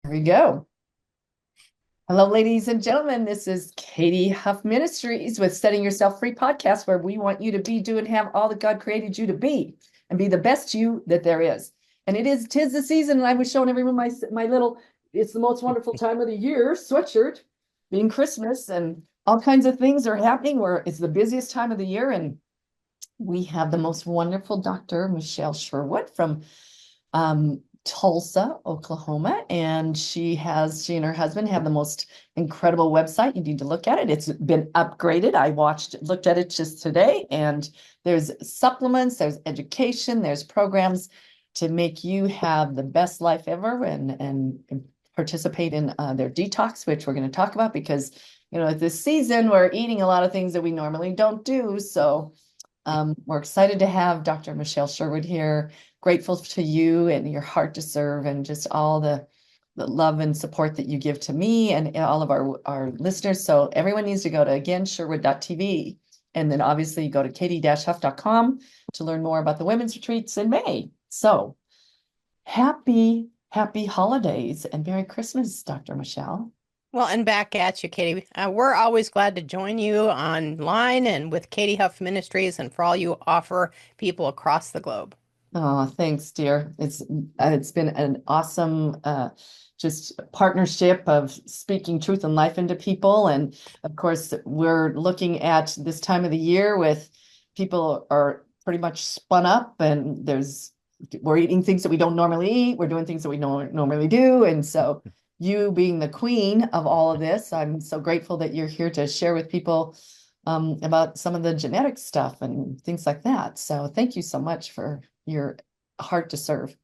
we go. Hello, ladies and gentlemen. This is Katie Huff Ministries with Setting Yourself Free podcast, where we want you to be, do, and have all that God created you to be, and be the best you that there is. And tis the season, and I was showing everyone my little, it's the most wonderful time of the year sweatshirt, being Christmas, and all kinds of things are happening where it's the busiest time of the year. And we have the most wonderful Dr. Michele Sherwood from Tulsa, Oklahoma, and she and her husband have the most incredible website. You need to look at it. It's been upgraded. I looked at it just today, and there's supplements, there's education, there's programs to make you have the best life ever, and participate in their detox, which we're going to talk about because this season we're eating a lot of things that we normally don't do. So we're excited to have Dr. Michele Sherwood here. Grateful to you and your heart to serve, and just all the love and support that you give to me and all of our listeners. So everyone needs to go to, again, sherwood.tv. And then obviously go to katie-huff.com to learn more about the women's retreats in May. So happy holidays and Merry Christmas, Dr. Michele. Well, and back at you, Katie. We're always glad to join you online and with Katie Huff Ministries and for all you offer people across the globe. Oh, thanks, dear. It's been an awesome just partnership of speaking truth and life into people. And of course, we're looking at this time of the year with people are pretty much spun up, and we're eating things that we don't normally eat. We're doing things that we don't normally do. And so you being the queen of all of this, I'm so grateful that you're here to share with people about some of the genetic stuff and things like that. So thank you so much for your heart to serve.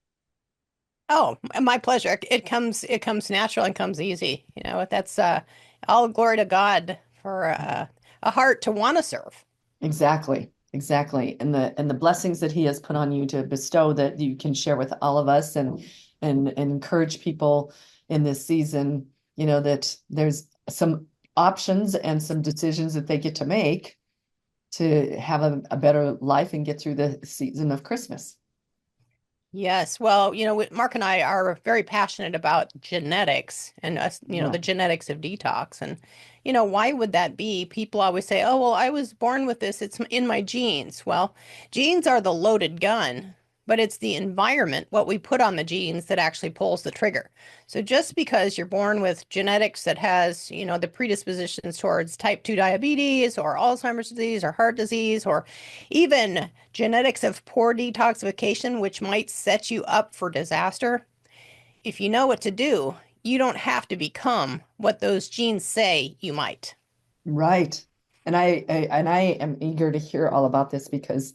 Oh, my pleasure. It comes natural and comes easy. That's all glory to God for a heart to want to serve. Exactly. And the blessings that he has put on you to bestow that you can share with all of us, and encourage people in this season, that there's some options and some decisions that they get to make to have a better life and get through the season of Christmas. Yes. Well, Mark and I are very passionate about genetics and us, Yeah. the genetics of detox. And, why would that be? People always say, oh, well, I was born with this. It's in my genes. Well, genes are the loaded gun, but it's the environment, what we put on the genes, that actually pulls the trigger. So just because you're born with genetics that has, the predispositions towards type 2 diabetes or Alzheimer's disease or heart disease, or even genetics of poor detoxification, which might set you up for disaster. If you know what to do, you don't have to become what those genes say you might. Right. And I am eager to hear all about this because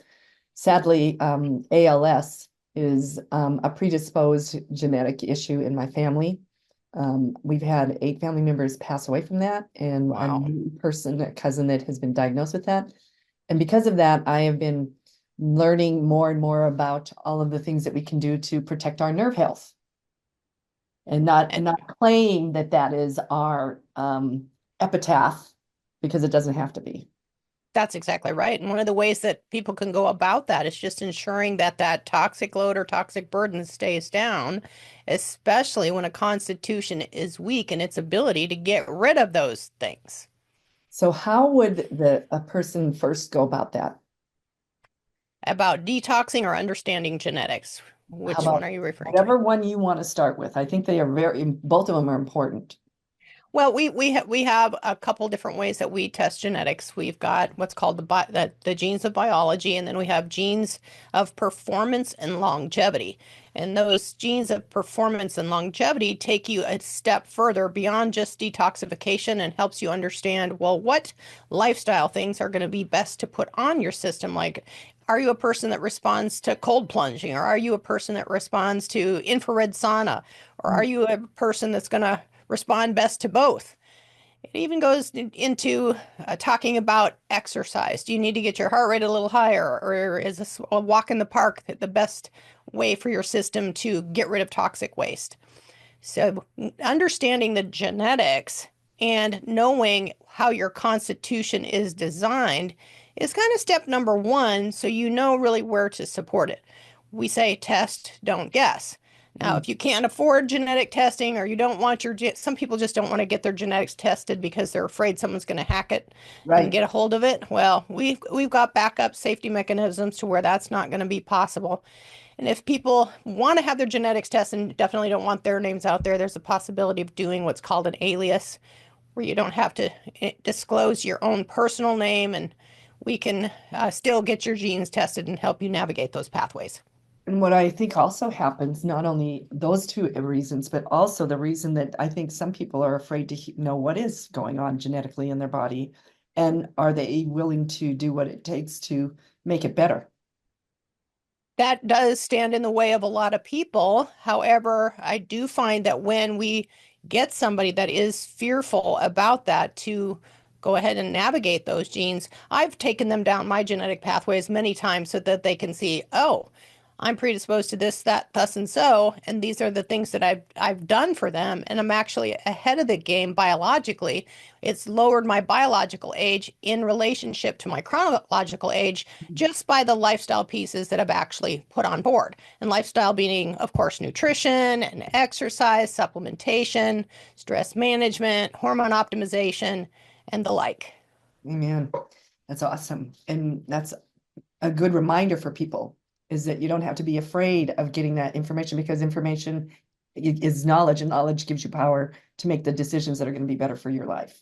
sadly, ALS is a predisposed genetic issue in my family. We've had 8 family members pass away from that, and a Wow. new person, a cousin that has been diagnosed with that. And because of that, I have been learning more and more about all of the things that we can do to protect our nerve health, and not claim that that is our epitaph, because it doesn't have to be. That's exactly right. And one of the ways that people can go about that is just ensuring that that toxic load or toxic burden stays down, especially when a constitution is weak in its ability to get rid of those things. So how would a person first go about that? About detoxing or understanding genetics. How Which one about are you referring to? whatever one you want to start with? I think they are both of them are important. Well, we have a couple different ways that we test genetics. We've got what's called the genes of biology, and then we have genes of performance and longevity. And those genes of performance and longevity take you a step further beyond just detoxification and helps you understand, well, what lifestyle things are going to be best to put on your system. Like, are you a person that responds to cold plunging, or are you a person that responds to infrared sauna, or are you a person that's going to respond best to both? It even goes into talking about exercise. Do you need to get your heart rate a little higher, or is a walk in the park the best way for your system to get rid of toxic waste? So, understanding the genetics and knowing how your constitution is designed is kind of step number one, so you know really where to support it. We say test, don't guess. Now, Mm, if you can't afford genetic testing or you don't want some people just don't want to get their genetics tested because they're afraid someone's going to hack it and right. get a hold of it. Well, we've got backup safety mechanisms to where that's not going to be possible. And if people want to have their genetics tested and definitely don't want their names out there, there's a possibility of doing what's called an alias, where you don't have to disclose your own personal name, and we can still get your genes tested and help you navigate those pathways. And what I think also happens, not only those two reasons, but also the reason that I think some people are afraid to know what is going on genetically in their body, and are they willing to do what it takes to make it better? That does stand in the way of a lot of people. However, I do find that when we get somebody that is fearful about that to go ahead and navigate those genes, I've taken them down my genetic pathways many times so that they can see, oh, I'm predisposed to this, that, thus, and so, and these are the things that I've done for them, and I'm actually ahead of the game biologically. It's lowered my biological age in relationship to my chronological age just by the lifestyle pieces that I've actually put on board. And lifestyle being, of course, nutrition and exercise, supplementation, stress management, hormone optimization, and the like. Amen. That's awesome. And that's a good reminder for people, is that you don't have to be afraid of getting that information, because information is knowledge, and knowledge gives you power to make the decisions that are going to be better for your life.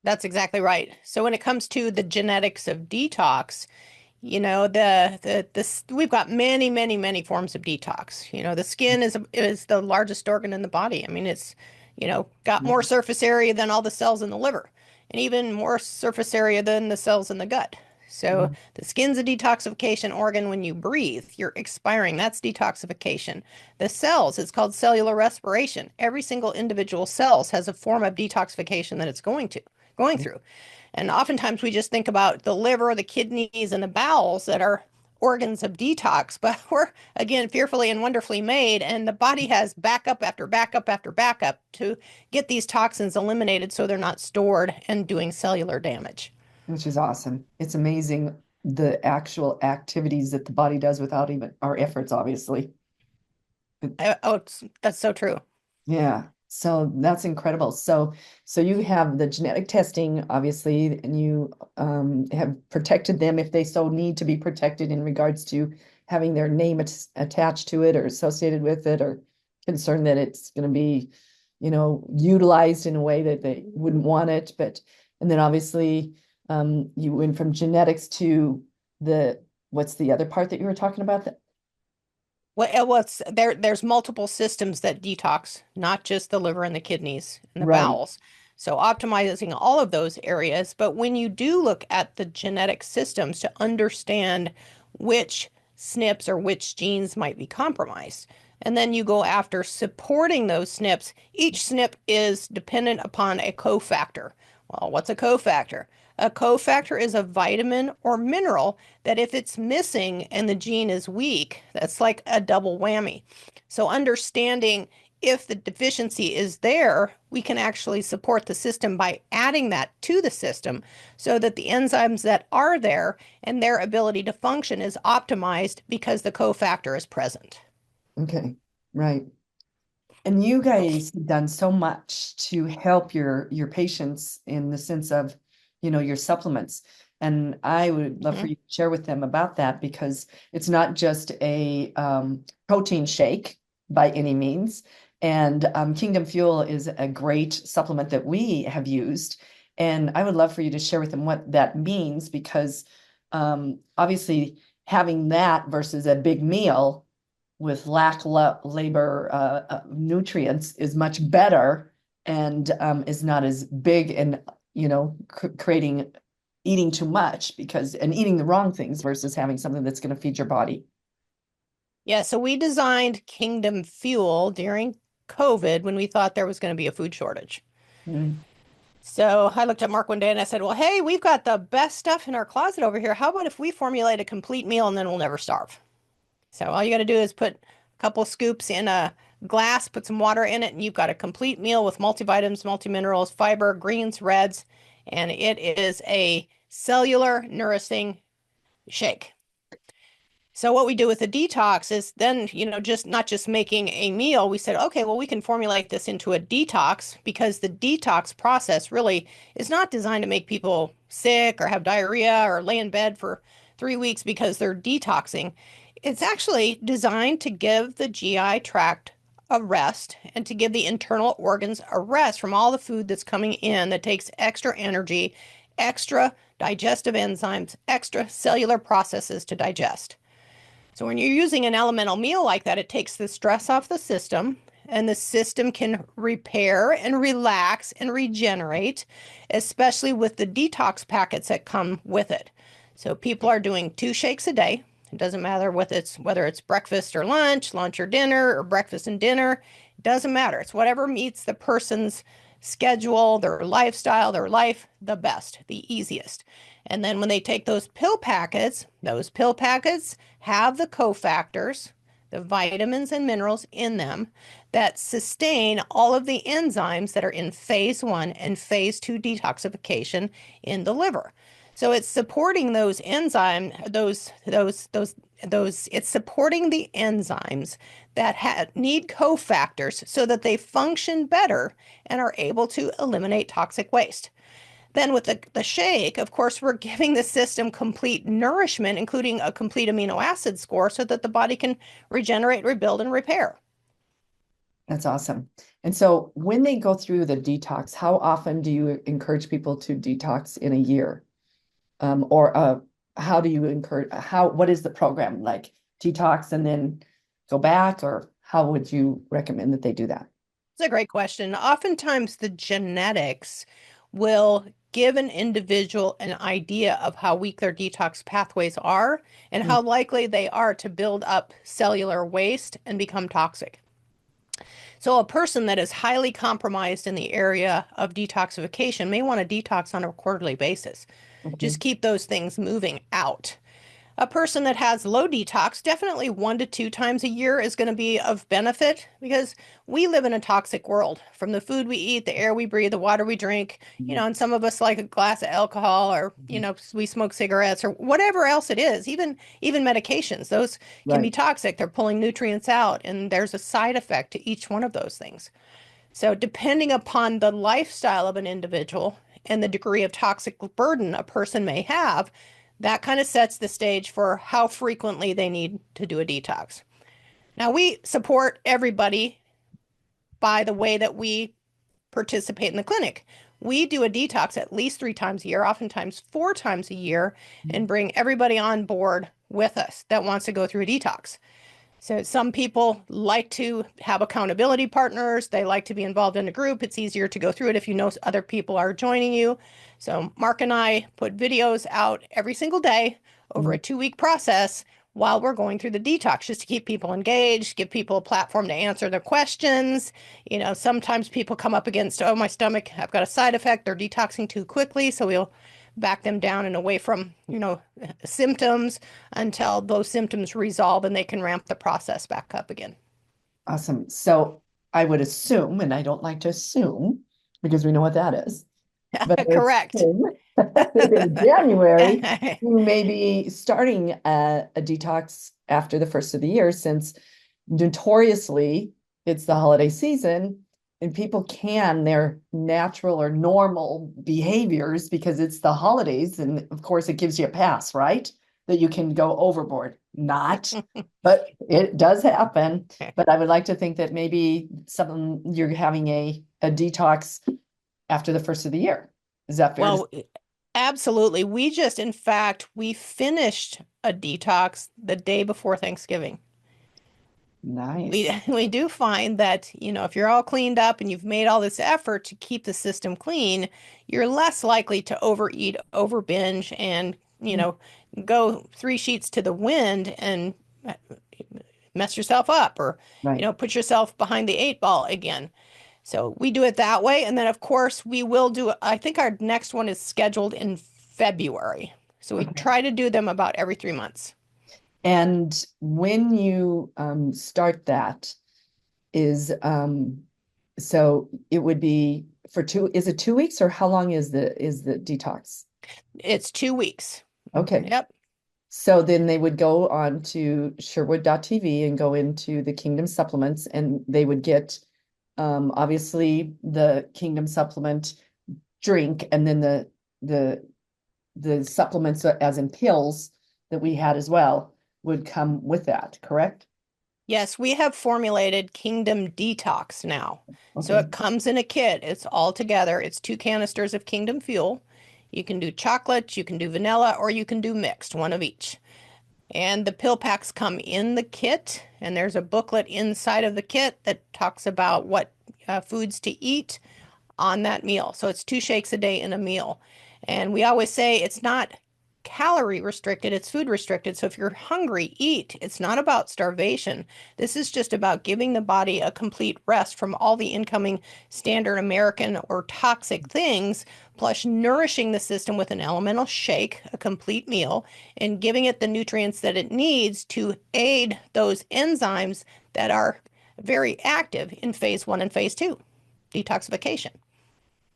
That's exactly right. So when it comes to the genetics of detox, we've got many, many, many forms of detox. The skin is the largest organ in the body. I mean, it's, got more surface area than all the cells in the liver, and even more surface area than the cells in the gut. So Mhm. the skin's a detoxification organ. When you breathe, you're expiring. That's detoxification. The cells, it's called cellular respiration. Every single individual cells has a form of detoxification that it's going through. And oftentimes we just think about the liver, the kidneys, and the bowels that are organs of detox, but we're again fearfully and wonderfully made, and the body has backup after backup after backup to get these toxins eliminated so they're not stored and doing cellular damage. Which is awesome. It's amazing the actual activities that the body does without even our efforts, obviously. That's so true. Yeah. So that's incredible. So you have the genetic testing, obviously, and you have protected them if they so need to be protected in regards to having their name attached to it or associated with it, or concerned that it's going to be, utilized in a way that they wouldn't want it. But and then obviously you went from genetics to what's the other part that you were talking about? That There's multiple systems that detox, not just the liver and the kidneys and the right. bowels. So optimizing all of those areas. But when you do look at the genetic systems to understand which SNPs or which genes might be compromised, and then you go after supporting those SNPs, each SNP is dependent upon a cofactor. Well, what's a cofactor? A cofactor is a vitamin or mineral that if it's missing and the gene is weak, that's like a double whammy. So understanding if the deficiency is there, we can actually support the system by adding that to the system so that the enzymes that are there and their ability to function is optimized because the cofactor is present. Okay. Right. And you guys have done so much to help your patients in the sense of, your supplements. And I would love for Mhm. you to share with them about that, because it's not just a protein shake by any means. And Kingdom Fuel is a great supplement that we have used. And I would love for you to share with them what that means, because obviously having that versus a big meal with labor nutrients is much better, and is not as big, and creating eating too much, because and eating the wrong things versus having something that's going to feed your body. Yeah, so we designed Kingdom Fuel during COVID when we thought there was going to be a food shortage. Mm. So I looked at Mark one day and I said, well, hey, we've got the best stuff in our closet over here. How about if we formulate a complete meal and then we'll never starve? So all you got to do is put a couple of scoops in a glass, put some water in it, and you've got a complete meal with multivitamins, multiminerals, fiber, greens, reds, and it is a cellular nourishing shake. So what we do with the detox is then, just not just making a meal, we said, okay, well, we can formulate this into a detox because the detox process really is not designed to make people sick or have diarrhea or lay in bed for 3 weeks because they're detoxing. It's actually designed to give the GI tract a rest and to give the internal organs a rest from all the food that's coming in that takes extra energy, extra digestive enzymes, extra cellular processes to digest. So when you're using an elemental meal like that, it takes the stress off the system and the system can repair and relax and regenerate, especially with the detox packets that come with it. So people are doing 2 shakes a day. It doesn't matter whether it's breakfast or lunch, lunch or dinner, or breakfast and dinner. It doesn't matter. It's whatever meets the person's schedule, their lifestyle, their life the best, the easiest. And then when they take those pill packets have the cofactors, the vitamins and minerals in them that sustain all of the enzymes that are in phase 1 and phase 2 detoxification in the liver. So it's supporting those enzyme, it's supporting the enzymes that need cofactors so that they function better and are able to eliminate toxic waste. Then with the shake, of course, we're giving the system complete nourishment, including a complete amino acid score, so that the body can regenerate, rebuild, and repair. That's awesome. And so when they go through the detox, how often do you encourage people to detox in a year? Or how do you encourage, what is the program like? Detox and then go back, or how would you recommend that they do that? It's a great question. Oftentimes, the genetics will give an individual an idea of how weak their detox pathways are and Mm. how likely they are to build up cellular waste and become toxic. So, a person that is highly compromised in the area of detoxification may want to detox on a quarterly basis. Just Mhm. keep those things moving out. A person that has low detox, definitely 1 to 2 times a year is going to be of benefit because we live in a toxic world from the food we eat, the air we breathe, the water we drink, Mhm. and some of us like a glass of alcohol or, Mhm. we smoke cigarettes or whatever else it is, even medications. Those can be Right. toxic. They're pulling nutrients out and there's a side effect to each one of those things. So depending upon the lifestyle of an individual and the degree of toxic burden a person may have, that kind of sets the stage for how frequently they need to do a detox. Now, we support everybody by the way that we participate in the clinic. We do a detox at least 3 times a year, oftentimes 4 times a year, and bring everybody on board with us that wants to go through a detox. So some people like to have accountability partners. They like to be involved in a group. It's easier to go through it if you know other people are joining you. So Mark and I put videos out every single day over Mhm. a 2 week process while we're going through the detox, just to keep people engaged, give people a platform to answer their questions. Sometimes people come up against, oh, my stomach, I've got a side effect. They're detoxing too quickly. So we'll back them down and away from, symptoms until those symptoms resolve and they can ramp the process back up again. Awesome. So I would assume, and I don't like to assume because we know what that is, but I Correct. assume that in January, you may be starting a detox after the first of the year, since notoriously it's the holiday season and people can their natural or normal behaviors because it's the holidays. And of course, it gives you a pass, right? That you can go overboard. Not, but it does happen. But I would like to think that maybe something you're having a detox after the first of the year. Is that fair to say? Well, absolutely. In fact, we finished a detox the day before Thanksgiving. We Nice. we do find that, if you're all cleaned up and you've made all this effort to keep the system clean, you're less likely to overeat, over binge, and, go 3 sheets to the wind and mess yourself up or, Right. put yourself behind the 8 ball again. So we do it that way. And then, of course, we will do, I think our next one is scheduled in February. So we Okay. try to do them about every 3 months. And when you start that is so it would be for is it 2 weeks, or how long is the detox? It's 2 weeks. Okay. Yep. So then they would go on to Sherwood.tv and go into the Kingdom supplements, and they would get obviously the Kingdom supplement drink, and then the the supplements as in pills that we had as well would come with that, correct? Yes, we have formulated Kingdom Detox now. So Okay. it comes in a kit. It's all together. It's 2 canisters of Kingdom Fuel. You can do chocolate, you can do vanilla, or you can do mixed, one of each. And the pill packs come in the kit, and there's a booklet inside of the kit that talks about what foods to eat on that meal. So it's 2 shakes a day in a meal. And we always say it's not calorie restricted, it's food restricted. So if you're hungry, eat. It's not about starvation. This is just about giving the body a complete rest from all the incoming standard American or toxic things, plus nourishing the system with an elemental shake, a complete meal, and giving it the nutrients that it needs to aid those enzymes that are very active in phase 1 and phase 2, detoxification.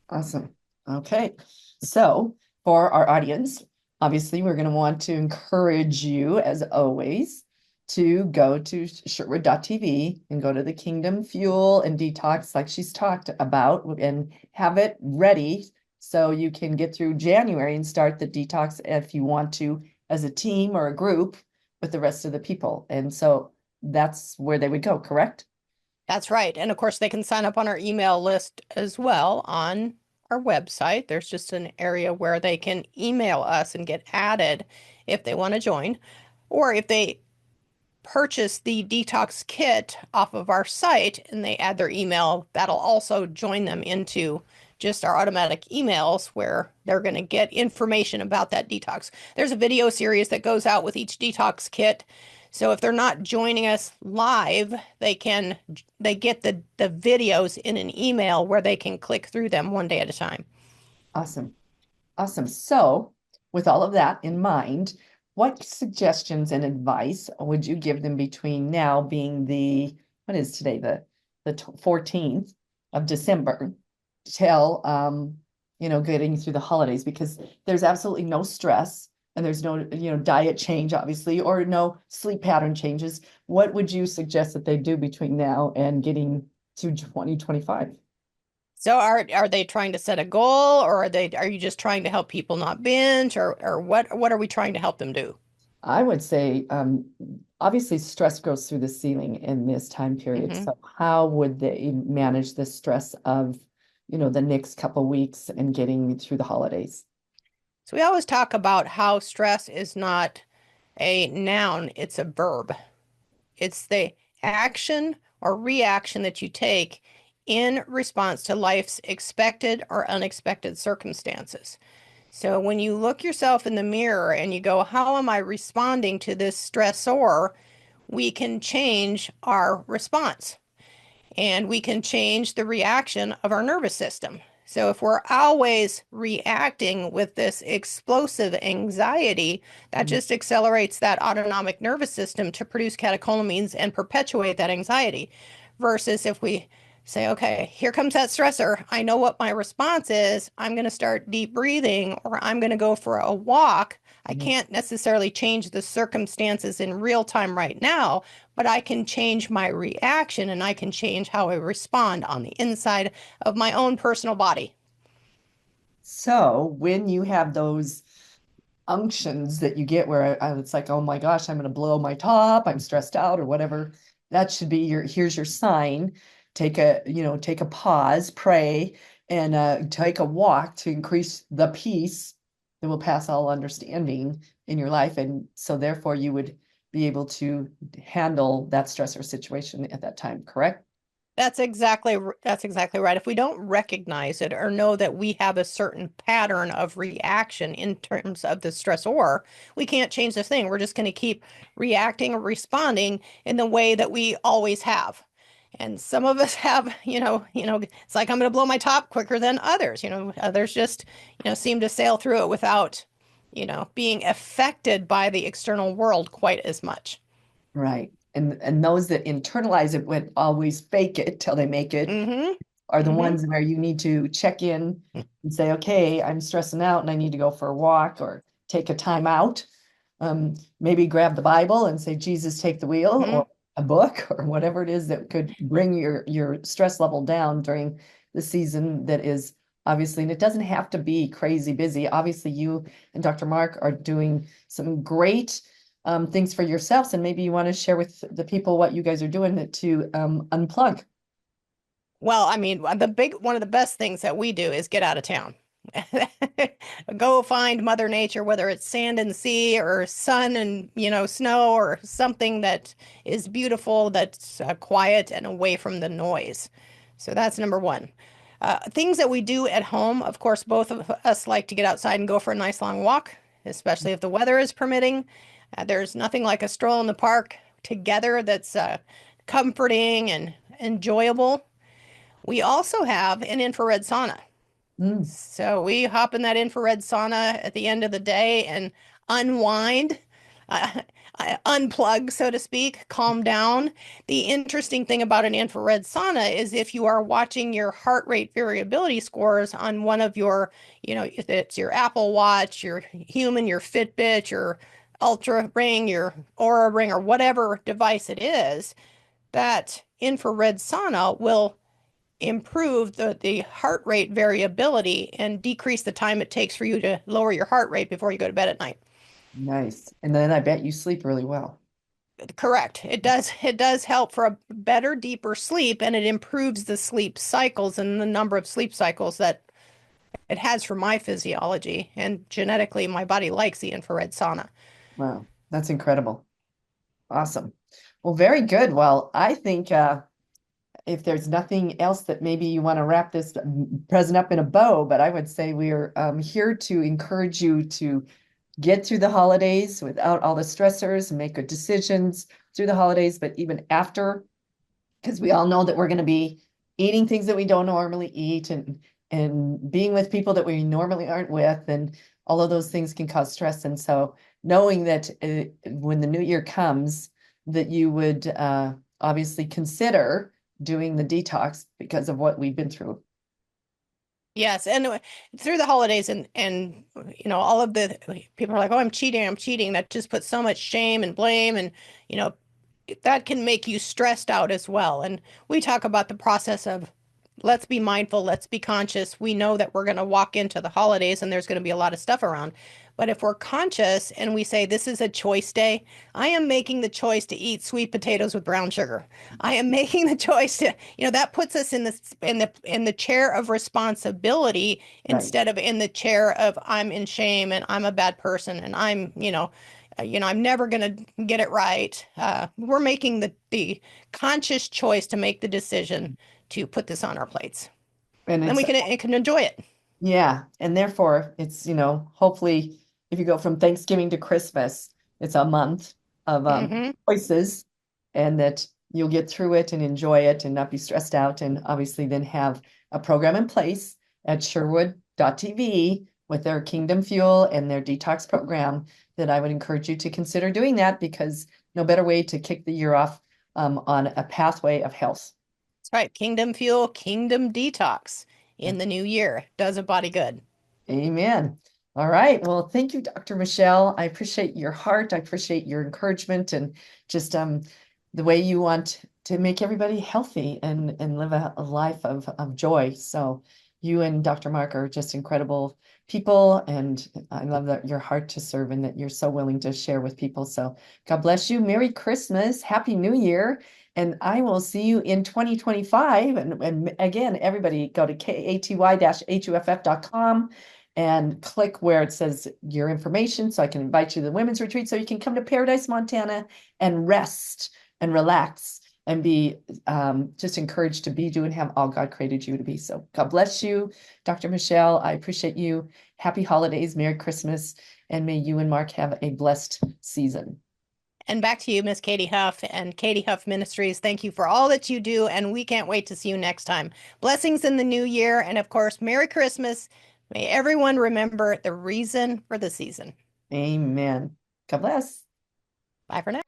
Awesome. Okay. So for our audience, obviously we're going to want to encourage you, as always, to go to Sherwood.tv and go to the Kingdom Fuel and Detox like she's talked about and have it ready so you can get through January and start the detox if you want to as a team or a group with the rest of the people. And so that's where they would go, correct? That's right. And of course, they can sign up on our email list as well on our website. There's just an area where they can email us and get added if they want to join. Or if they purchase the detox kit off of our site and they add their email, that'll also join them into just our automatic emails where they're going to get information about that detox. There's a video series that goes out with each detox kit. So if they're not joining us live, they get the videos in an email where they can click through them one day at a time. Awesome. Awesome. So, with all of that in mind, what suggestions and advice would you give them between now being what is today, the 14th of December, till getting through the holidays? Because there's absolutely no stress and there's no, diet change, obviously, or no sleep pattern changes. What would you suggest that they do between now and getting to 2025? So are they trying to set a goal, or are you just trying to help people not binge, or what are we trying to help them do? I would say, obviously, stress goes through the ceiling in this time period. Hmm. So, how would they manage the stress of, the next couple weeks and getting through the holidays? So we always talk about how stress is not a noun, it's a verb. It's the action or reaction that you take in response to life's expected or unexpected circumstances. So when you look yourself in the mirror and you go, how am I responding to this stressor? We can change our response and we can change the reaction of our nervous system. So if we're always reacting with this explosive anxiety, that Mhm. just accelerates that autonomic nervous system to produce catecholamines and perpetuate that anxiety. Versus if we say, okay, here comes that stressor. I know what my response is. I'm going to start deep breathing or I'm going to go for a walk. I Mhm. can't necessarily change the circumstances in real time right now, but I can change my reaction and I can change how I respond on the inside of my own personal body. So, when you have those unctions that you get where it's like, oh my gosh, I'm going to blow my top, I'm stressed out or whatever, that should be here's your sign. Take a pause, pray, and take a walk to increase the peace that will pass all understanding in your life. And so therefore you would be able to handle that stressor situation at that time, correct? That's exactly right. If we don't recognize it or know that we have a certain pattern of reaction in terms of the stressor, we can't change the thing. We're just going to keep reacting or responding in the way that we always have. And some of us have, it's like I'm going to blow my top quicker than others. Others just, seem to sail through it without, being affected by the external world quite as much. Right. And those that internalize it would always fake it till they make it Mm-hmm. are the Mm-hmm. ones where you need to check in and say, okay, I'm stressing out and I need to go for a walk or take a time out. maybe grab the Bible and say, Jesus, take the wheel, Mhm. or a book, or whatever it is that could bring your stress level down during the season that is obviously, and it doesn't have to be crazy busy. Obviously, you and Dr. Mark are doing some great things for yourselves, and maybe you want to share with the people what you guys are doing to unplug. Well, I mean, one of the best things that we do is get out of town. Go find Mother Nature, whether it's sand and sea or sun and, snow or something that is beautiful, that's quiet and away from the noise. So that's number one. Things that we do at home, of course, both of us like to get outside and go for a nice long walk, especially if the weather is permitting. There's nothing like a stroll in the park together that's comforting and enjoyable. We also have an infrared sauna. Mm, So we hop in that infrared sauna at the end of the day and unwind, uh, unplug, so to speak, calm down. The interesting thing about an infrared sauna is if you are watching your heart rate variability scores on one of your, if it's your Apple Watch, your Human, your Fitbit, your Ultra Ring, your Aura Ring, or whatever device it is, that infrared sauna will improve the heart rate variability and decrease the time it takes for you to lower your heart rate before you go to bed at night. nice. And then I bet you sleep really well. Correct. It does help for a better, deeper sleep, and it improves the sleep cycles and the number of sleep cycles that it has for my physiology. And genetically, my body likes the infrared sauna. Wow, that's incredible. Awesome. Well, very good. Well, I think if there's nothing else that maybe you want to wrap this present up in a bow, but I would say we are here to encourage you to get through the holidays without all the stressors and make good decisions through the holidays, but even after, because we all know that we're going to be eating things that we don't normally eat, and being with people that we normally aren't with, and all of those things can cause stress. And so knowing that when the new year comes, that you would obviously consider doing the detox because of what we've been through. Yes, and through the holidays and all of the people are like, "Oh, I'm cheating, I'm cheating." That just puts so much shame and blame, and you know that can make you stressed out as well. And we talk about the process of let's be mindful, let's be conscious. We know that we're going to walk into the holidays and there's going to be a lot of stuff around. But if we're conscious and we say this is a choice day, I am making the choice to eat sweet potatoes with brown sugar. I am making the choice to, that puts us in the chair of responsibility Right. instead of in the chair of I'm in shame and I'm a bad person and I'm never going to get it right. We're making the conscious choice to make the decision to put this on our plates. And Then it's we can enjoy it. Yeah, and therefore it's, hopefully if you go from Thanksgiving to Christmas, it's a month of Hmm. choices, and that you'll get through it and enjoy it and not be stressed out, and obviously then have a program in place at Sherwood.tv with their Kingdom Fuel and their detox program, that I would encourage you to consider doing that, because no better way to kick the year off on a pathway of health. That's right. Kingdom Fuel, Kingdom Detox in the new year. Does a body good. Amen. All right. Well, thank you, Dr. Michelle. I appreciate your heart. I appreciate your encouragement, and just the way you want to make everybody healthy and live a life of joy. So you and Dr. Mark are just incredible people, and I love that your heart to serve and that you're so willing to share with people. So God bless you. Merry Christmas. Happy New Year. And I will see you in 2025. And again, everybody go to katy-huff.com and click where it says your information, so I can invite you to the women's retreat, so you can come to Paradise, Montana, and rest and relax and be just encouraged to be, do, and have all God created you to be. So God bless you, Dr. Michelle. I appreciate you. Happy holidays, Merry Christmas, and may you and Mark have a blessed season. And back to you, Miss Katie Huff and Katie Huff Ministries. Thank you for all that you do, and we can't wait to see you next time. Blessings in the new year, and of course, Merry Christmas. May everyone remember the reason for the season. Amen. God bless. Bye for now.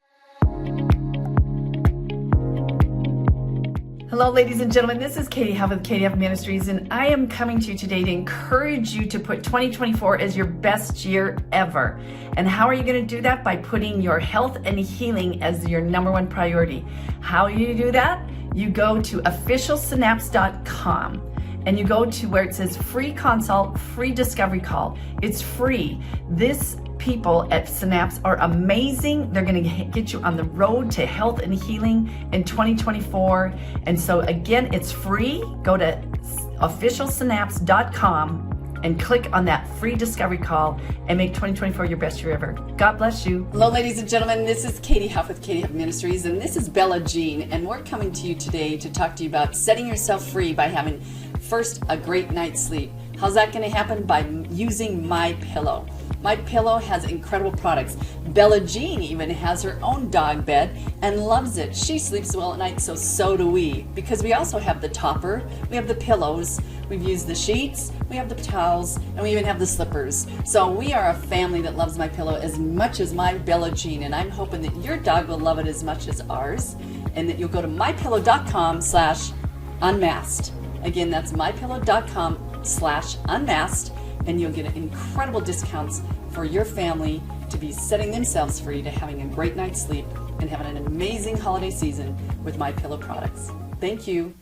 Hello, ladies and gentlemen. This is Katie Huff with Katie Huff Ministries, and I am coming to you today to encourage you to put 2024 as your best year ever. And how are you going to do that? By putting your health and healing as your number one priority. How do you do that? You go to officialsynapse.com and you go to where it says free consult, free discovery call. It's free. This people at Synapse are amazing. They're going to get you on the road to health and healing in 2024. And so again, it's free. Go to officialsynapse.com and click on that free discovery call and make 2024 your best year ever. God bless you. Hello, ladies and gentlemen. This is Katie Huff with Katie Huff Ministries, and this is Bella Jean, and we're coming to you today to talk to you about setting yourself free by having first a great night's sleep. How's that going to happen? By using My Pillow. My Pillow has incredible products. Bella Jean even has her own dog bed and loves it. She sleeps well at night, so do we. Because we also have the topper, we have the pillows, we've used the sheets, we have the towels, and we even have the slippers. So we are a family that loves My Pillow as much as my Bella Jean, and I'm hoping that your dog will love it as much as ours, and that you'll go to mypillow.com/unmasked. Again, that's mypillow.com/unmasked, and you'll get incredible discounts for your family to be setting themselves free to having a great night's sleep and having an amazing holiday season with My Pillow products. Thank you.